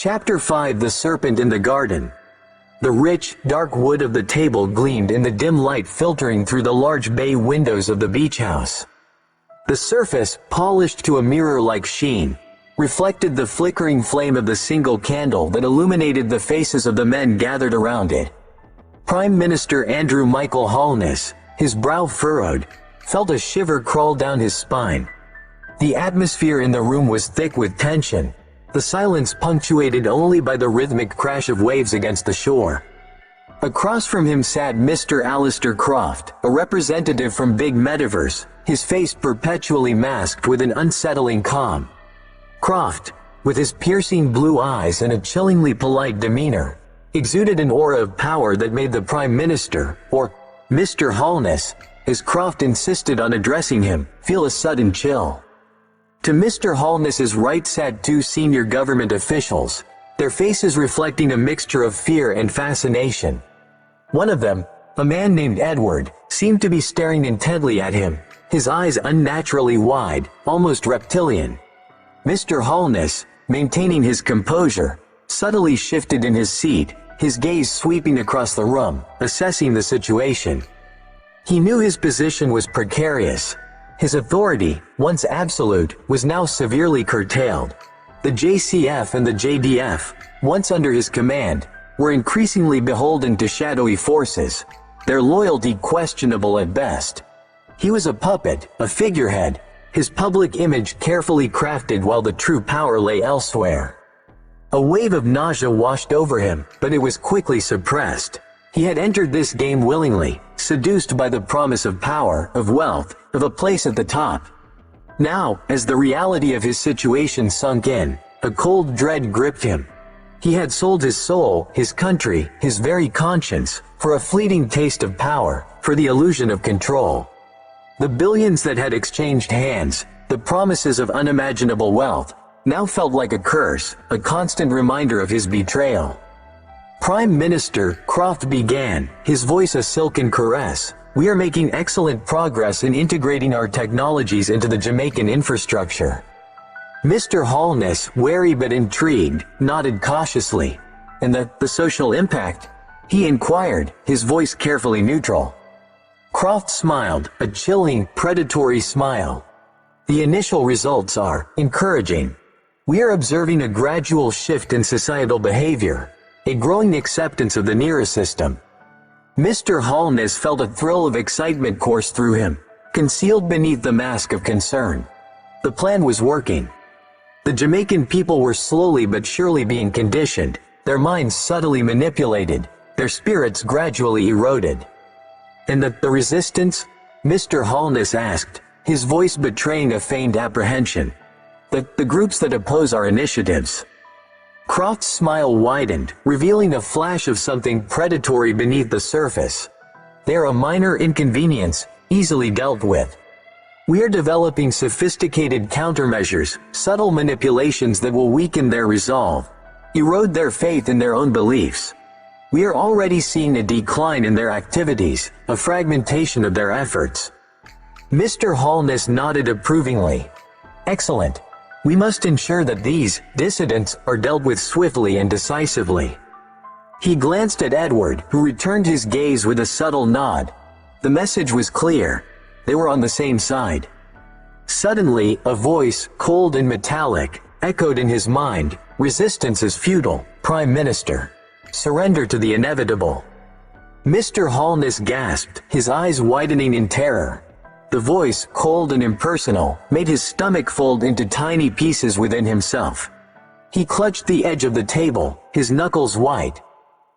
Chapter 5: The Serpent in the Garden. The rich, dark wood of the table gleamed in the dim light filtering through the large bay windows of the beach house. The surface, polished to a mirror-like sheen, reflected the flickering flame of the single candle that illuminated the faces of the men gathered around it. Prime Minister Andrew Michael Holness, his brow furrowed, felt a shiver crawl down his spine. The atmosphere in the room was thick with tension, the silence punctuated only by the rhythmic crash of waves against the shore. Across from him sat Mr. Alistair Croft, a representative from Big Metaverse, his face perpetually masked with an unsettling calm. Croft, with his piercing blue eyes and a chillingly polite demeanor, exuded an aura of power that made the Prime Minister, or Mr. Holness, as Croft insisted on addressing him, feel a sudden chill. To Mr. Holness's right sat two senior government officials, their faces reflecting a mixture of fear and fascination. One of them, a man named Edward, seemed to be staring intently at him, his eyes unnaturally wide, almost reptilian. Mr. Holness, maintaining his composure, subtly shifted in his seat, his gaze sweeping across the room, assessing the situation. He knew his position was precarious. His authority, once absolute, was now severely curtailed. The JCF and the JDF, once under his command, were increasingly beholden to shadowy forces, their loyalty questionable at best. He was a puppet, a figurehead, his public image carefully crafted while the true power lay elsewhere. A wave of nausea washed over him, but it was quickly suppressed. He had entered this game willingly, seduced by the promise of power, of wealth, of a place at the top. Now, as the reality of his situation sunk in, a cold dread gripped him. He had sold his soul, his country, his very conscience, for a fleeting taste of power, for the illusion of control. The billions that had exchanged hands, the promises of unimaginable wealth, now felt like a curse, a constant reminder of his betrayal. Prime Minister Croft began, his voice a silken caress. "We are making excellent progress in integrating our technologies into the Jamaican infrastructure." Mr. Holness, wary but intrigued, nodded cautiously. "And the social impact?" he inquired, his voice carefully neutral. Croft smiled, a chilling, predatory smile. "The initial results are encouraging. We are observing a gradual shift in societal behavior, a growing acceptance of the NERA system." Mr. Holness felt a thrill of excitement course through him, concealed beneath the mask of concern. The plan was working. The Jamaican people were slowly but surely being conditioned, their minds subtly manipulated, their spirits gradually eroded. "And the resistance?" Mr. Holness asked, his voice betraying a feigned apprehension. The groups that oppose our initiatives." Croft's smile widened, revealing a flash of something predatory beneath the surface. "They are a minor inconvenience, easily dealt with. We are developing sophisticated countermeasures, subtle manipulations that will weaken their resolve, erode their faith in their own beliefs. We are already seeing a decline in their activities, a fragmentation of their efforts." Mr. Holness nodded approvingly. "Excellent. We must ensure that these dissidents are dealt with swiftly and decisively." He glanced at Edward, who returned his gaze with a subtle nod. The message was clear. They were on the same side. Suddenly, a voice, cold and metallic, echoed in his mind. "Resistance is futile, Prime Minister. Surrender to the inevitable." Mr. Holness gasped, his eyes widening in terror. The voice, cold and impersonal, made his stomach fold into tiny pieces within himself. He clutched the edge of the table, his knuckles white.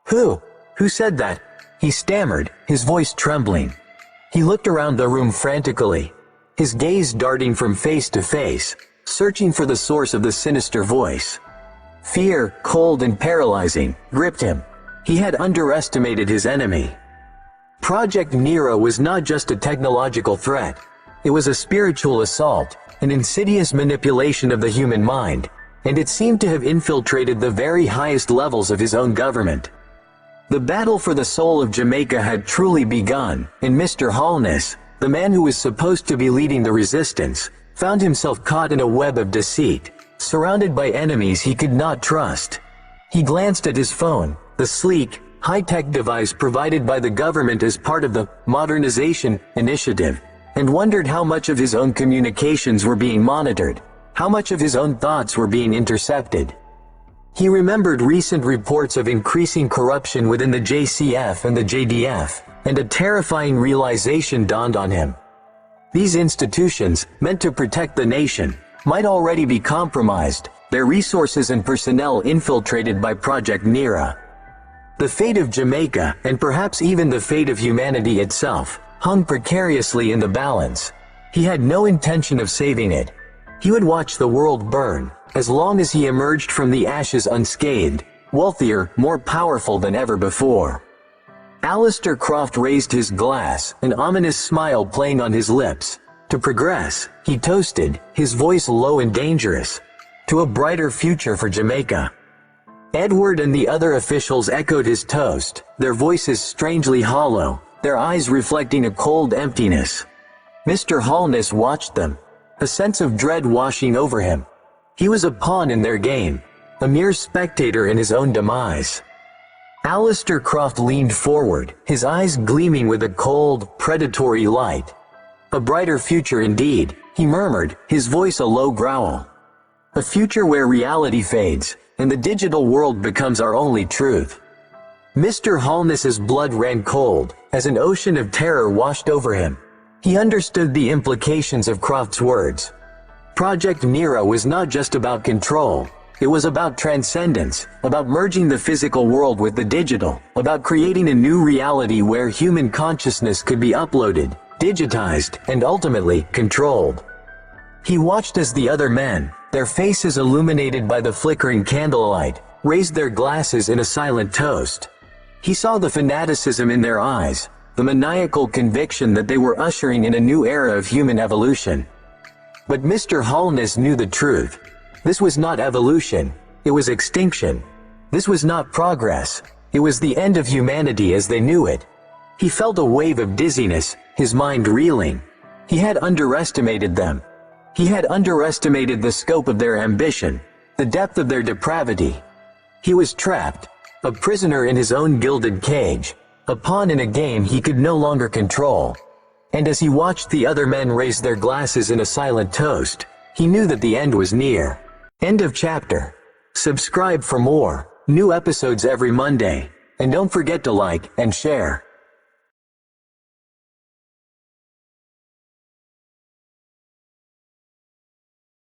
Who said that?" he stammered, his voice trembling. He looked around the room frantically, his gaze darting from face to face, searching for the source of the sinister voice. Fear, cold and paralyzing, gripped him. He had underestimated his enemy. Project NERA was not just a technological threat. It was a spiritual assault, an insidious manipulation of the human mind, and it seemed to have infiltrated the very highest levels of his own government. The battle for the soul of Jamaica had truly begun, and Mr. Holness, the man who was supposed to be leading the resistance, found himself caught in a web of deceit, surrounded by enemies he could not trust. He glanced at his phone, the sleek, high-tech device provided by the government as part of the modernization initiative, and wondered how much of his own communications were being monitored, how much of his own thoughts were being intercepted. He remembered recent reports of increasing corruption within the JCF and the JDF, and a terrifying realization dawned on him. These institutions, meant to protect the nation, might already be compromised, their resources and personnel infiltrated by Project NERA. The fate of Jamaica, and perhaps even the fate of humanity itself, hung precariously in the balance. He had no intention of saving it. He would watch the world burn, as long as he emerged from the ashes unscathed, wealthier, more powerful than ever before. Alistair Croft raised his glass, an ominous smile playing on his lips. To progress, he toasted, his voice low and dangerous, to a brighter future for Jamaica. Edward and the other officials echoed his toast, their voices strangely hollow, their eyes reflecting a cold emptiness. Mr. Holness watched them, a sense of dread washing over him. He was a pawn in their game, a mere spectator in his own demise. Alistair Croft leaned forward, his eyes gleaming with a cold, predatory light. A brighter future indeed, he murmured, his voice a low growl. A future where reality fades, and the digital world becomes our only truth. Mr. Holness's blood ran cold, as an ocean of terror washed over him. He understood the implications of Croft's words. Project NERA was not just about control. It was about transcendence, about merging the physical world with the digital, about creating a new reality where human consciousness could be uploaded, digitized, and ultimately controlled. He watched as the other men, their faces illuminated by the flickering candlelight, raised their glasses in a silent toast. He saw the fanaticism in their eyes, the maniacal conviction that they were ushering in a new era of human evolution. But Mr. Holness knew the truth. This was not evolution, it was extinction. This was not progress, it was the end of humanity as they knew it. He felt a wave of dizziness, his mind reeling. He had underestimated them. He had underestimated the scope of their ambition, the depth of their depravity. He was trapped, a prisoner in his own gilded cage, a pawn in a game he could no longer control. And as he watched the other men raise their glasses in a silent toast, he knew that the end was near. End of chapter. Subscribe for more, new episodes every Monday, and don't forget to like and share.